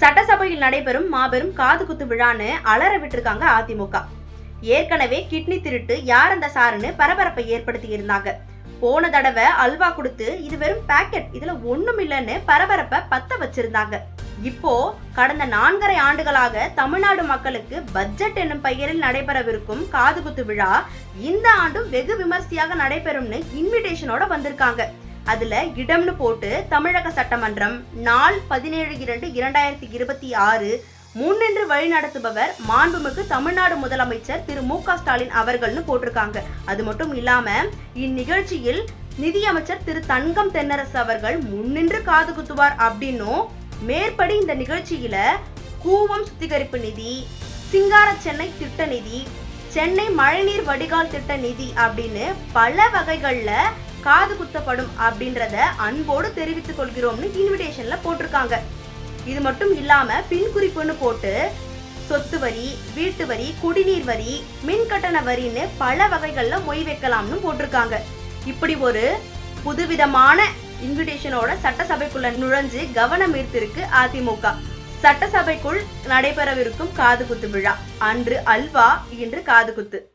சட்டசபையில் நடைபெறும் மாபெரும் காது குத்து விழான்னு அலற விட்டுருக்காங்க அதிமுக. ஏற்கனவே கிட்னி திருட்டு யார் அந்த சாருன்னு பரபரப்பை ஏற்படுத்தி இருந்தாங்க. போன தடவை அல்வா கொடுத்து இது வெறும் பாக்கெட், இதுல ஒண்ணும் இல்லைன்னு பரபரப்பை பத்த வச்சிருந்தாங்க. இப்போ கடந்த 4.5 ஆண்டுகளாக தமிழ்நாடு மக்களுக்கு பட்ஜெட் என்னும் பெயரில் நடைபெறவிருக்கும் காது குத்து விழா இந்த ஆண்டும் வெகு விமர்சையாக நடைபெறும்னு இன்விடேஷனோட வந்திருக்காங்க. அதுல இடம்னு போட்டு தமிழக சட்டமன்றம் நாள் 17/2/2026 முன்னின்று வழிநடத்துபவர் மாண்புமிகு தமிழ்நாடு முதலமைச்சர் திரு மு.க. ஸ்டாலின் அவர்கள்னு போட்டிருக்காங்க. அது மட்டும் இல்லாம இந்நிகழ்ச்சியில் நிதியமைச்சர் திரு தங்கம் தென்னரசு அவர்கள் முன்னின்று காது குத்துவார் அப்படின்னும், மேற்படி இந்த நிகழ்ச்சியில கூவம் சுத்திகரிப்பு நிதி, சிங்கார சென்னை திட்ட நிதி, சென்னை மழைநீர் வடிகால் திட்ட நிதி அப்படின்னு பல வகைகள்ல காது குத்தப்படும் அப்படின்றத அன்போடு தெரிவித்துக் கொள்கிறோம்னு இன்விடேஷன்ல போட்டிருக்காங்க. இது மட்டும் இல்லாம பின் குறிப்புன்னு போட்டு சொத்து வரி, வீட்டு வரி, குடிநீர் வரி, மின் கட்டண வரின்னு பல வகைகள்ல மொய் வைக்கலாம்னு போட்டிருக்காங்க. இப்படி ஒரு புதுவிதமான இன்விடேஷனோட சட்டசபைக்குள்ள நுழைஞ்சு கவனம் ஈர்த்திருக்கு அதிமுக. சட்டசபைக்குள் நடைபெறவிருக்கும் காது குத்து விழா. அன்று அல்வா, இன்று காது குத்து.